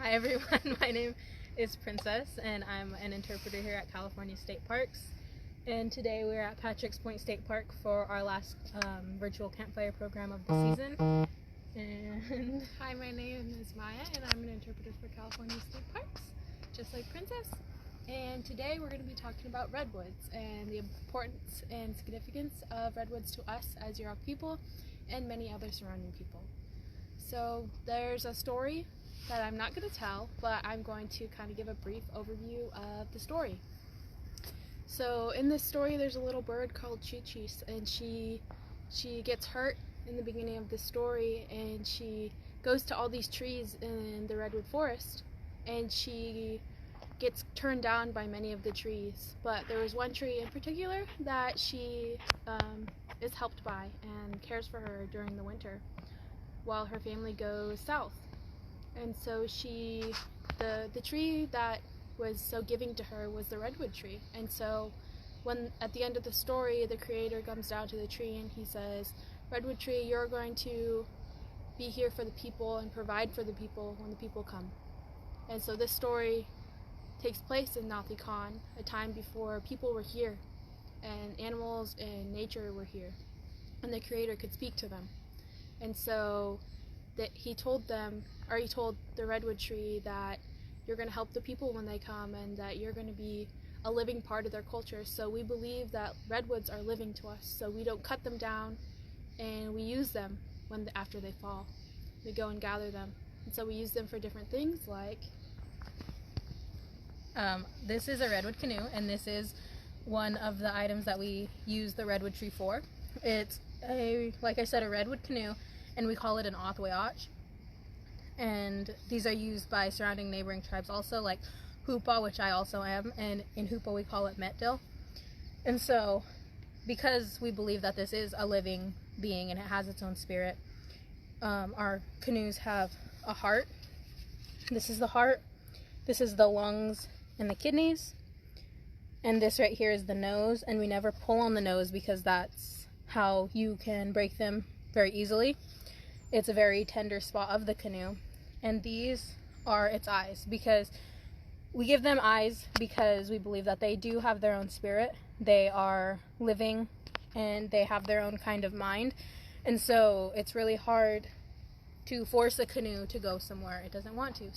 Hi everyone, my name is Princess and I'm an interpreter here at California State Parks. And today we're at Patrick's Point State Park for our last virtual campfire program of the season. And hi, my name is Maiya and I'm an interpreter for California State Parks, just like Princess. And today we're going to be talking about redwoods and the importance and significance of redwoods to us as Yurok people and many other surrounding people. So there's a story that I'm not going to tell, but I'm going to kind of give a brief overview of the story. So in this story there's a little bird called Chi-Chi, and she gets hurt in the beginning of the story, and she goes to all these trees in the redwood forest, and she gets turned down by many of the trees, but there was one tree in particular that she is helped by and cares for her during the winter while her family goes south. And so the tree that was so giving to her was the redwood tree. And so when at the end of the story the creator comes down to the tree and he says, "Redwood tree, you're going to be here for the people and provide for the people when the people come." And so this story takes place in Nathi Khan, a time before people were here and animals and nature were here and the creator could speak to them. And so that he told the redwood tree that you're going to help the people when they come and that you're going to be a living part of their culture. So we believe that redwoods are living to us, so we don't cut them down and we use them after they fall. We go and gather them, and so we use them for different things like this is a redwood canoe, and this is one of the items that we use the redwood tree for. It's like I said, a redwood canoe, and we call it an Othwayach. And these are used by surrounding neighboring tribes also, like Hoopa, which I also am, and in Hoopa we call it Metdil. And so, because we believe that this is a living being and it has its own spirit, our canoes have a heart. This is the heart, this is the lungs and the kidneys, and this right here is the nose, and we never pull on the nose because that's how you can break them very easily. It's a very tender spot of the canoe. And these are its eyes, because we give them eyes because we believe that they do have their own spirit. They are living and they have their own kind of mind. And so it's really hard to force a canoe to go somewhere it doesn't want to.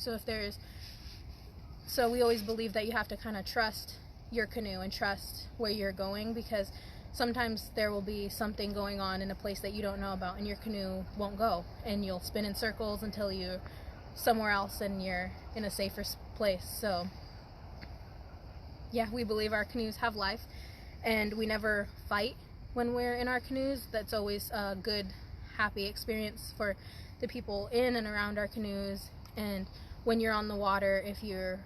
So we always believe that you have to kind of trust your canoe and trust where you're going, because sometimes there will be something going on in a place that you don't know about and your canoe won't go, and you'll spin in circles until you're somewhere else and you're in a safer place. So yeah, we believe our canoes have life, and we never fight when we're in our canoes. That's always a good, happy experience for the people in and around our canoes. And when you're on the water, if you're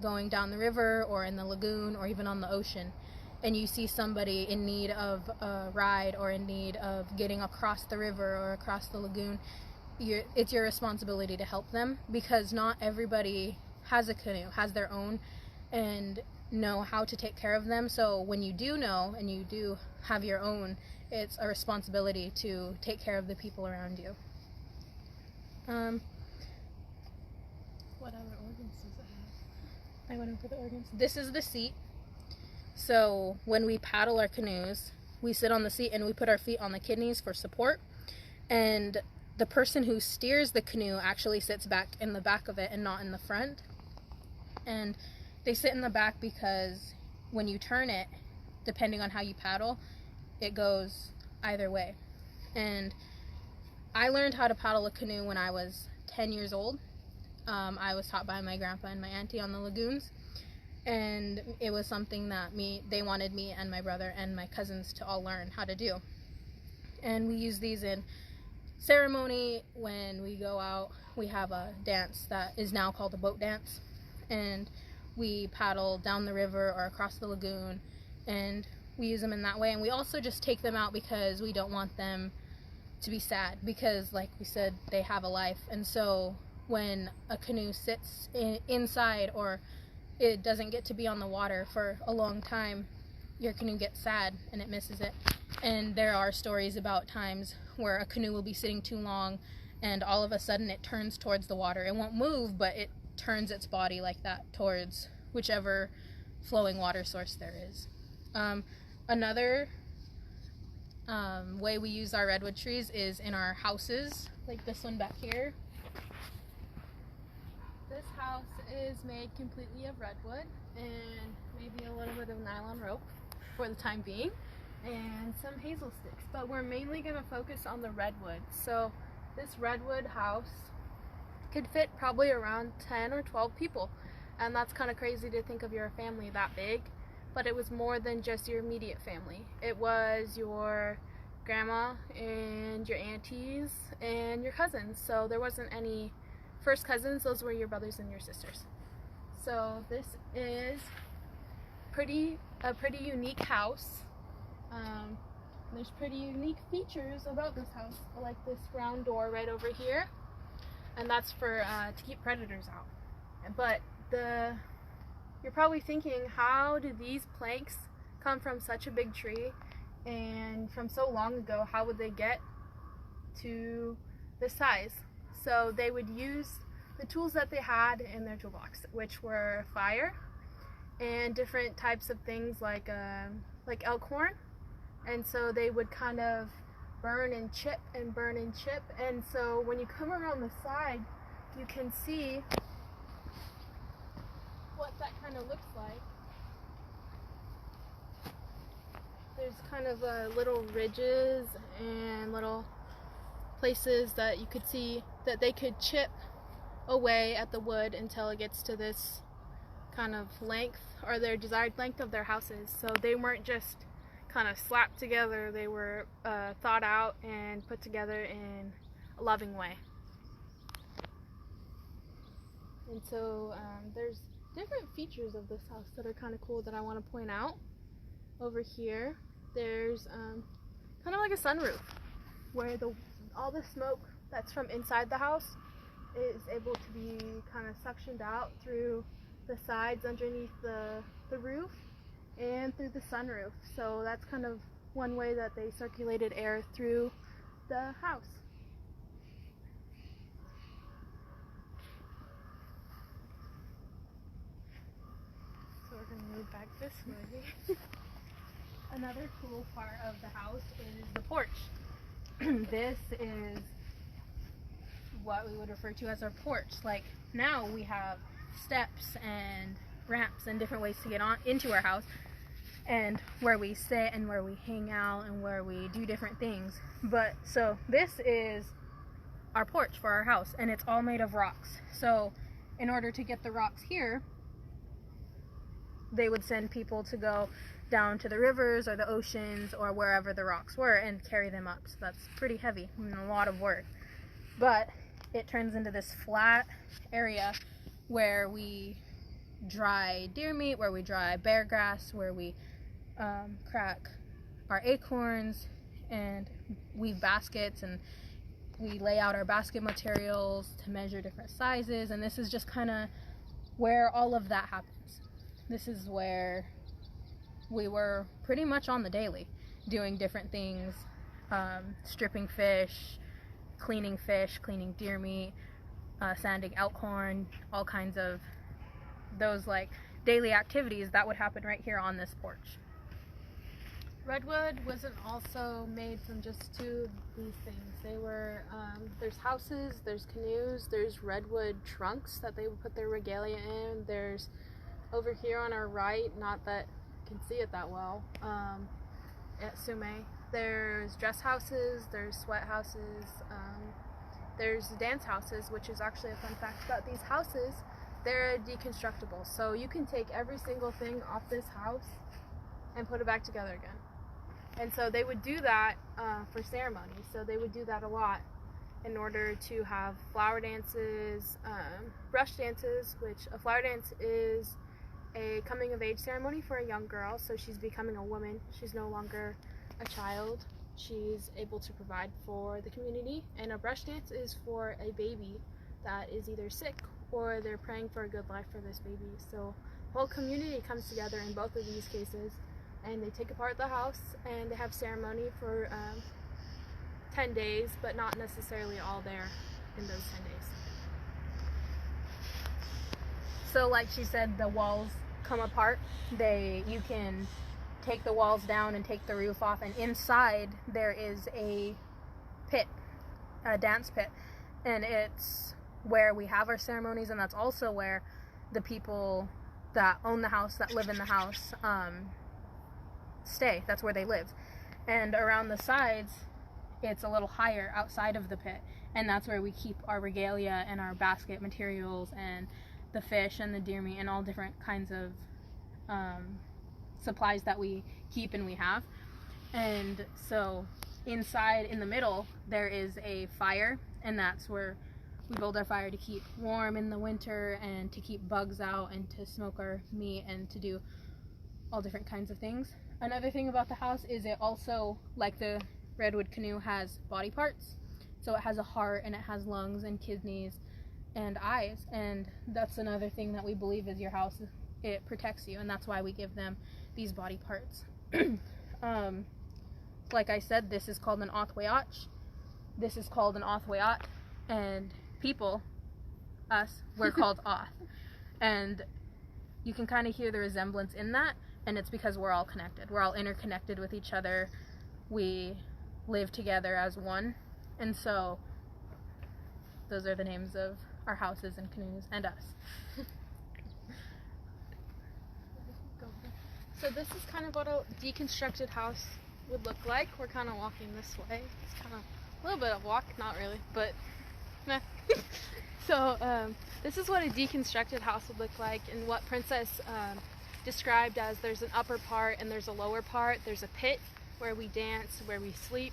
going down the river or in the lagoon or even on the ocean, and you see somebody in need of a ride or in need of getting across the river or across the lagoon, it's your responsibility to help them, because not everybody has a canoe, has their own, and know how to take care of them. So when you do know and you do have your own, it's a responsibility to take care of the people around you. what other organs does it have? I went over the organs. This is the seat. So when we paddle our canoes, we sit on the seat and we put our feet on the kidneys for support. And the person who steers the canoe actually sits back in the back of it and not in the front. And they sit in the back because when you turn it, depending on how you paddle, it goes either way. And I learned how to paddle a canoe when I was 10 years old. I was taught by my grandpa and my auntie on the lagoons. And it was something that they wanted me and my brother and my cousins to all learn how to do. And we use these in ceremony. When we go out, we have a dance that is now called a boat dance, and we paddle down the river or across the lagoon, and we use them in that way. And we also just take them out because we don't want them to be sad, because like we said, they have a life. And so when a canoe sits inside or it doesn't get to be on the water for a long time, your canoe gets sad and it misses it. And there are stories about times where a canoe will be sitting too long and all of a sudden it turns towards the water. It won't move, but it turns its body like that towards whichever flowing water source there is. Another way we use our redwood trees is in our houses, like this one back here. This house is made completely of redwood and maybe a little bit of nylon rope for the time being, and some hazel sticks, but we're mainly going to focus on the redwood. So this redwood house could fit probably around 10 or 12 people, and that's kind of crazy to think of your family that big, but it was more than just your immediate family. It was your grandma and your aunties and your cousins, so there wasn't any first cousins, those were your brothers and your sisters. So this is a pretty unique house. There's pretty unique features about this house, like this round door right over here, and that's for to keep predators out. But you're probably thinking, how do these planks come from such a big tree and from so long ago? How would they get to this size? So they would use the tools that they had in their toolbox, which were fire and different types of things like elk horn. And so they would kind of burn and chip and burn and chip. And so when you come around the side, you can see what that kind of looks like. There's kind of little ridges and little places that you could see that they could chip away at the wood until it gets to this kind of length, or their desired length of their houses. So they weren't just kind of slapped together, they were thought out and put together in a loving way. And so there's different features of this house that are kind of cool that I want to point out. Over here there's kind of like a sunroof where all the smoke that's from inside the house is able to be kind of suctioned out through the sides underneath the roof and through the sunroof. So that's kind of one way that they circulated air through the house. So we're going to move back this way. Another cool part of the house is the porch. This is what we would refer to as our porch. Like now we have steps and ramps and different ways to get on into our house, and where we sit and where we hang out and where we do different things. But so this is our porch for our house, and it's all made of rocks. So in order to get the rocks here, they would send people to go down to the rivers or the oceans or wherever the rocks were and carry them up. So that's pretty heavy and a lot of work. But it turns into this flat area where we dry deer meat, where we dry bear grass, where we crack our acorns and weave baskets, and we lay out our basket materials to measure different sizes. And this is just kind of where all of that happens. This is where we were pretty much on the daily doing different things, stripping fish, cleaning deer meat, sanding elk horn, all kinds of those like daily activities that would happen right here on this porch. Redwood wasn't also made from just two of these things. They were, there's houses, there's canoes, there's redwood trunks that they would put their regalia in. There's over here on our right, not that you can see it that well, at Sume, there's dress houses, there's sweat houses, there's dance houses, which is actually a fun fact about these houses. They're deconstructible, so you can take every single thing off this house and put it back together again. And so they would do that for ceremonies. So they would do that a lot in order to have flower dances, brush dances, which a flower dance is a coming of age ceremony for a young girl. So she's becoming a woman. She's no longer a child. She's able to provide for the community. And a brush dance is for a baby that is either sick or they're praying for a good life for this baby. So the whole community comes together in both of these cases, and they take apart the house and they have ceremony for 10 days, but not necessarily all there. in those 10 days? So like she said, the walls come apart. You can take the walls down and take the roof off, and inside there is a pit, a dance pit, and it's where we have our ceremonies, and that's also where the people that own the house, that live in the house, stay. That's where they live. And around the sides, it's a little higher outside of the pit, and that's where we keep our regalia and our basket materials and the fish and the deer meat and all different kinds of supplies that we keep and we have. And so inside, in the middle, there is a fire, and that's where we build our fire to keep warm in the winter and to keep bugs out and to smoke our meat and to do all different kinds of things. Another thing about the house is it also, like the Redwood Canoe, has body parts. So it has a heart, and it has lungs and kidneys and eyes, and that's another thing that we believe is your house. It protects you, and that's why we give them these body parts. Like I said, this is called an othwayach. This is called an othwayat, and people, us, we're called oth. And you can kind of hear the resemblance in that, and it's because we're all connected. We're all interconnected with each other. We live together as one, and so those are the names of our houses and canoes and us. So this is kind of what a deconstructed house would look like. We're kind of walking this way. It's kind of a little bit of walk, not really, but meh. So this is what a deconstructed house would look like, and what Princess described as there's an upper part and there's a lower part. There's a pit where we dance, where we sleep,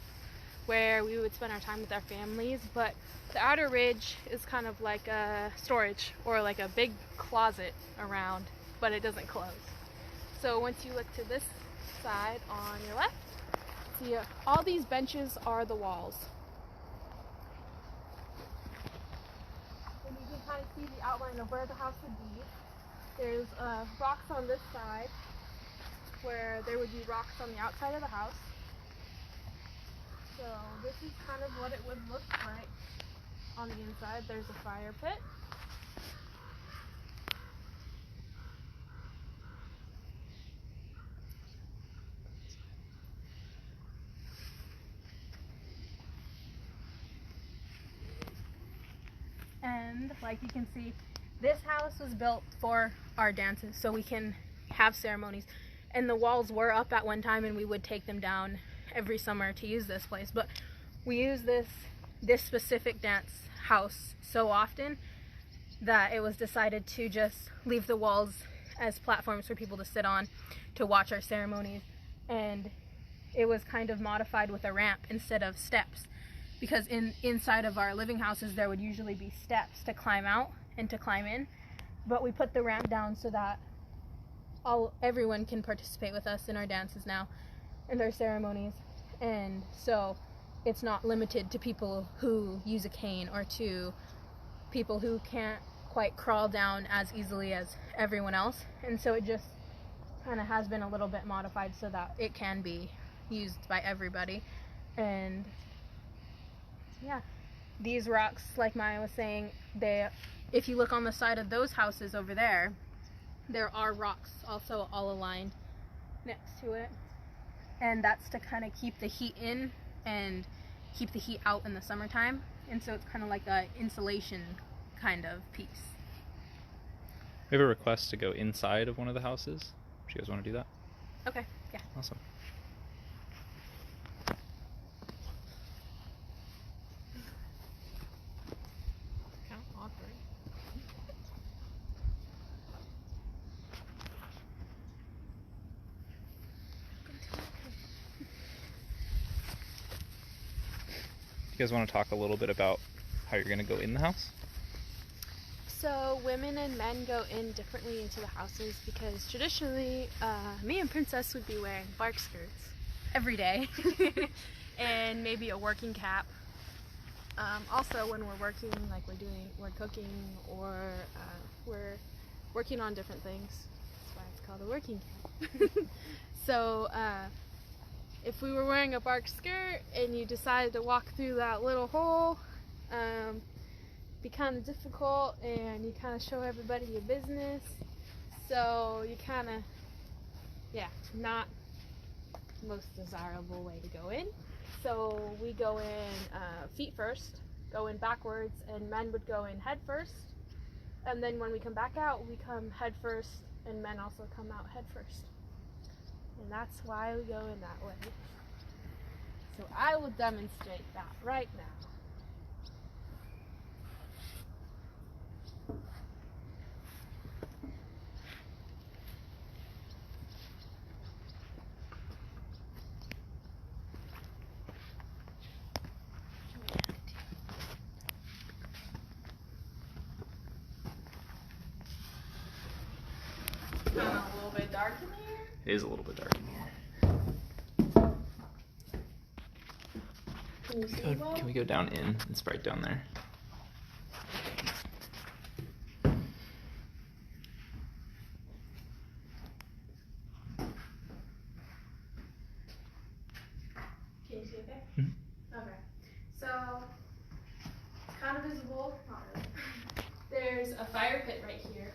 where we would spend our time with our families, but the outer ridge is kind of like a storage or like a big closet around, but it doesn't close. So once you look to this side on your left, see all these benches are the walls. And you can kind of see the outline of where the house would be. There's rocks on this side, where there would be rocks on the outside of the house. So this is kind of what it would look like on the inside. There's a fire pit. And like you can see, this house was built for our dances, so we can have ceremonies. And the walls were up at one time, and we would take them down every summer to use this place. But we use this specific dance house so often that it was decided to just leave the walls as platforms for people to sit on to watch our ceremonies. And it was kind of modified with a ramp instead of steps, because inside of our living houses there would usually be steps to climb out and to climb in, but we put the ramp down so that everyone can participate with us in our dances now and our ceremonies. And so it's not limited to people who use a cane or to people who can't quite crawl down as easily as everyone else. And so it just kind of has been a little bit modified so that it can be used by everybody. And yeah, these rocks, like Maiya was saying, if you look on the side of those houses over there, there are rocks also all aligned next to it, and that's to kind of keep the heat in and keep the heat out in the summertime. And so it's kind of like a insulation kind of piece. We have a request to go inside of one of the houses. Do you guys want to do that? Okay, yeah. Awesome. Kind of awkward. Do you guys want to talk a little bit about how you're going to go in the house? So women and men go in differently into the houses because traditionally, me and Princess would be wearing bark skirts Every day. and maybe a working cap. Also, when we're working, like we're cooking or we're working on different things. That's why it's called a working cap. So if we were wearing a bark skirt and you decided to walk through that little hole, be kind of difficult, and you kind of show everybody your business. So you kind of, not most desirable way to go in. So we go in feet first, go in backwards, and men would go in head first. And then when we come back out, we come head first, and men also come out head first. And that's why we go in that way. So I will demonstrate that right now. A little bit dark in here. It is a little bit dark in here. Can you see well? Can we go down in? It's bright down there. Can you see okay? Mhm. Okay. So, it's kind of visible. Not really. There's a fire pit right here.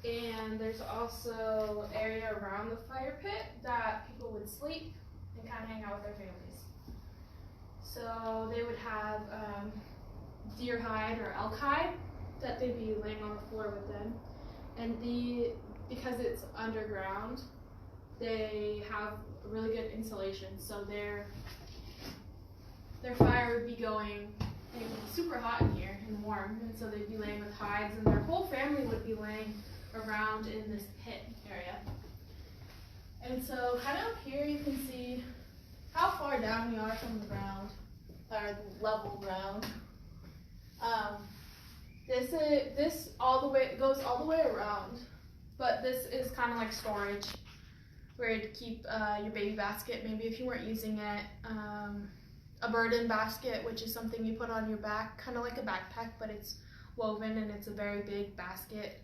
And there's also area around the fire pit that people would sleep and kind of hang out with their families. So they would have deer hide or elk hide that they'd be laying on the floor with them. And because it's underground, they have really good insulation. So their fire would be going, it would be super hot in here and warm. And so they'd be laying with hides, and their whole family would be laying around in this pit area. And so kind of up here you can see how far down we are from the ground, or the level ground. This all the way goes all the way around, but this is kind of like storage where you'd keep your baby basket, maybe if you weren't using it, a burden basket, which is something you put on your back, kind of like a backpack, but it's woven and it's a very big basket.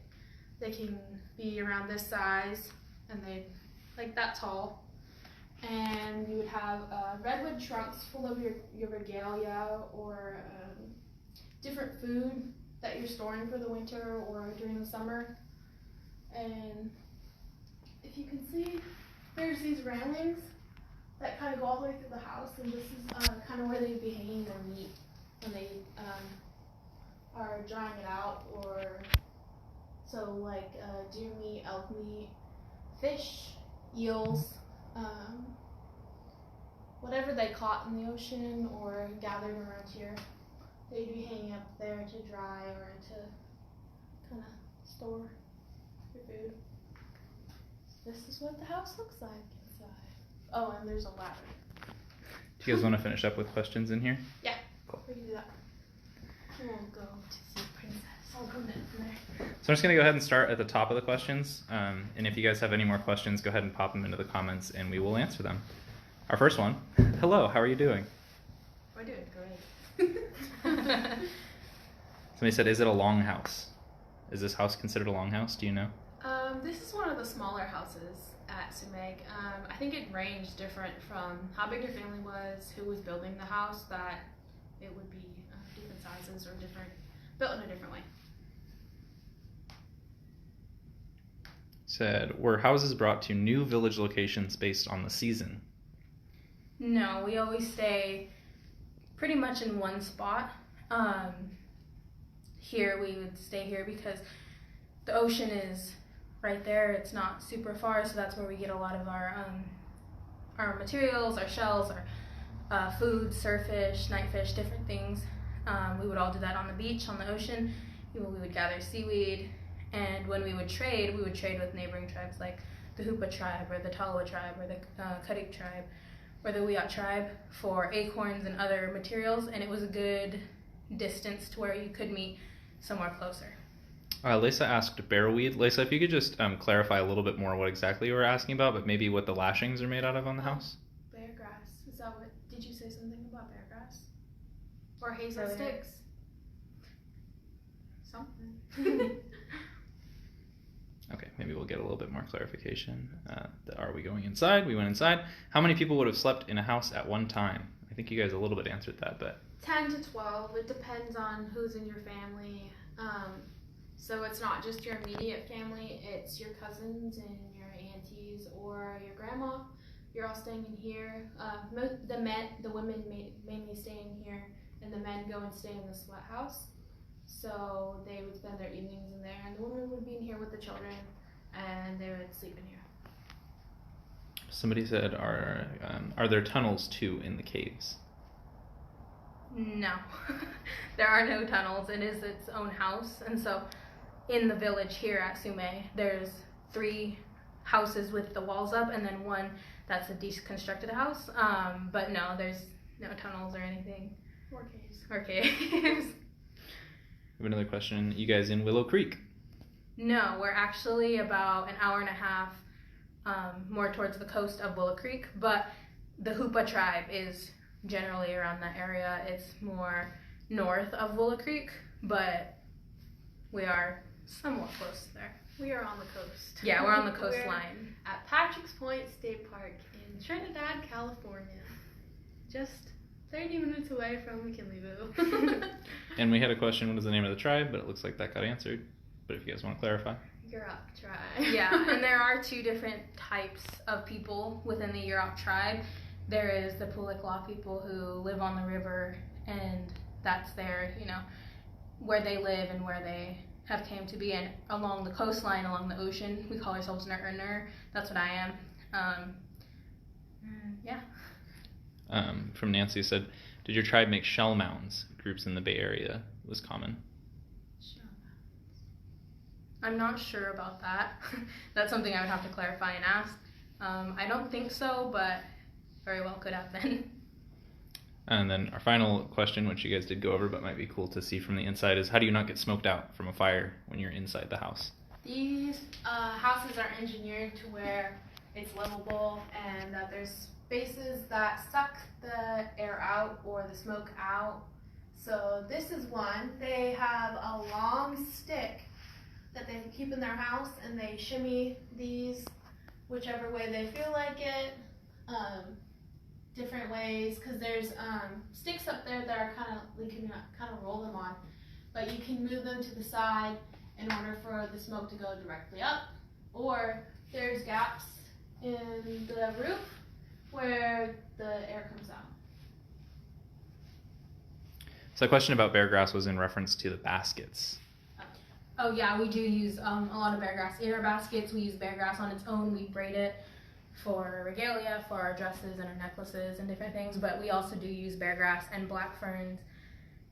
They can be around this size, and they like that tall. And you would have redwood trunks full of your regalia or different food that you're storing for the winter or during the summer. And if you can see, there's these railings that kind of go all the way through the house, and this is kind of where they'd be hanging their meat when they are drying it out, or so like deer meat, elk meat, fish, eels, whatever they caught in the ocean or gathered around here, they'd be hanging up there to dry or to kind of store your food. This is what the house looks like inside. Oh, and there's a ladder. Do you guys want to finish up with questions in here? Yeah, Cool. we can do that. We'll go to see Princess. I'll go in there. So I'm just going to go ahead and start at the top of the questions. And if you guys have any more questions, go ahead and pop them into the comments and we will answer them. Our first one, hello, how are you doing? We're doing great. Somebody said, is it a long house? Is this house considered a long house? Do you know? This is one of the smaller houses at Sumeg. I think it ranged different from how big your family was, who was building the house, that it would be different sizes or different, built in a different way. Said, were houses brought to new village locations based on the season? No, we always stay pretty much in one spot. Here we would stay here because the ocean is right there. It's not super far, so that's where we get a lot of our materials, our shells, our food, surffish, nightfish, different things. We would all do that on the beach, on the ocean. We would gather seaweed, and when we would trade with neighboring tribes like the Hoopa tribe or the Talawa tribe or the Kudik tribe or the Wiyot tribe for acorns and other materials, and it was a good distance to where you could meet somewhere closer. Lisa asked bearweed. Lisa, if you could just clarify a little bit more what exactly you were asking about, but maybe what the lashings are made out of on the house? Bear grass. Is that what, did you say something about bear grass? Or hazel Really? sticks? Something. Okay, maybe we'll get a little bit more clarification. Are we going inside? We went inside. How many people would have slept in a house at one time? I think you guys a little bit answered that, but 10 to 12. It depends on who's in your family. So it's not just your immediate family, it's your cousins and your aunties or your grandma. You're all staying in here. The women mainly stay in here, and the men go and stay in the sweat house. So they would spend their evenings in there, and the women would be in here with the children, and they would sleep in here. somebody said, are there tunnels too in the caves? No. There are no tunnels. It is its own house. And so in the village here at Sume, there's 3 houses with the walls up and then one that's a deconstructed house. But no, there's no tunnels or anything. Or caves. Or caves. I have another question. You guys in Willow Creek? No, we're actually about an hour and a half more towards the coast of Willow Creek, but the Hoopa tribe is generally around that area. It's more north of Willow Creek, but we are somewhat close there. We are on the coast. Yeah, we're on the coastline. We're at Patrick's Point State Park in Trinidad, California. Just 30 minutes away from McKinleyville. And we had a question, what is the name of the tribe? But it looks like that got answered. But if you guys want to clarify. Yurok tribe. Yeah, and there are 2 different types of people within the Yurok tribe. There is the Pulikla people who live on the river, and that's their, where they live and where they have came to be. And along the coastline, along the ocean, we call ourselves Nur. That's what I am. Yeah. From Nancy said, did your tribe make shell mounds? Groups in the Bay Area was common. I'm not sure about that. That's something I would have to clarify and ask. I don't think so, but very well could have been. And then our final question, which you guys did go over but might be cool to see from the inside, is how do you not get smoked out from a fire when you're inside the house? These houses are engineered to where it's livable and that there's spaces that suck the air out or the smoke out. So this is one. They have a long stick that they keep in their house, and they shimmy these whichever way they feel like it, different ways, because there's sticks up there that are you can kind of roll them on, but you can move them to the side in order for the smoke to go directly up, or there's gaps in the roof where the air comes out. So the question about bear grass was in reference to the baskets. Oh yeah, we do use a lot of bear grass in our baskets. We use bear grass on its own. We braid it for regalia, for our dresses and our necklaces and different things, but we also do use bear grass and black ferns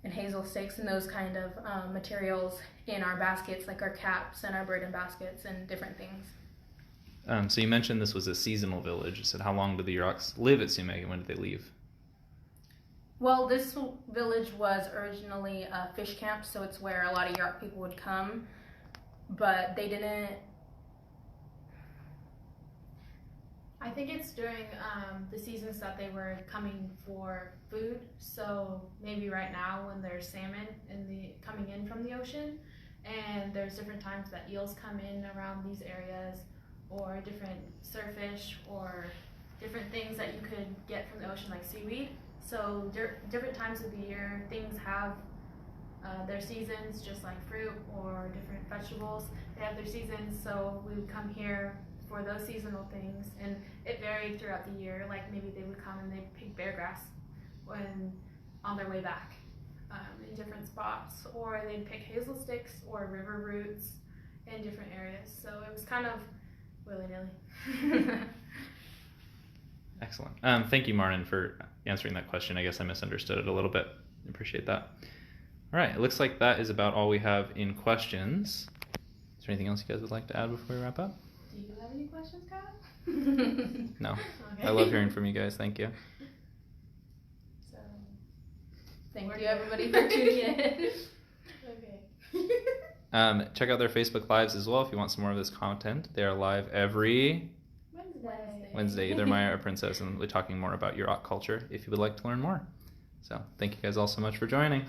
and hazel sticks and those kind of materials in our baskets, like our caps and our braided baskets and different things. So you mentioned this was a seasonal village. You said, how long did the Yuroks live at Sume and when did they leave? Well, this village was originally a fish camp, so it's where a lot of Yurok people would come, but they didn't. I think it's during the seasons that they were coming for food, so maybe right now when there's salmon coming in from the ocean, and there's different times that eels come in around these areas, or different surfish, or different things that you could get from the ocean like seaweed. So different times of the year, things have their seasons, just like fruit or different vegetables. They have their seasons, so we would come here for those seasonal things, and it varied throughout the year. Like maybe they would come and they'd pick bear grass when on their way back in different spots, or they'd pick hazel sticks or river roots in different areas. So it was kind of willy-nilly. Excellent. Thank you, Martin, for answering that question. I guess I misunderstood it a little bit. I appreciate that. All right, it looks like that is about all we have in questions. Is there anything else you guys would like to add before we wrap up? Do you have any questions, Kyle? No. Okay. I love hearing from you guys. Thank you. So, Thank you everybody for tuning in. okay. Check out their Facebook Lives as well if you want some more of this content. They are live every Wednesday, either Maiya or Princess, and we'll be talking more about Yurok culture if you would like to learn more. So thank you guys all so much for joining.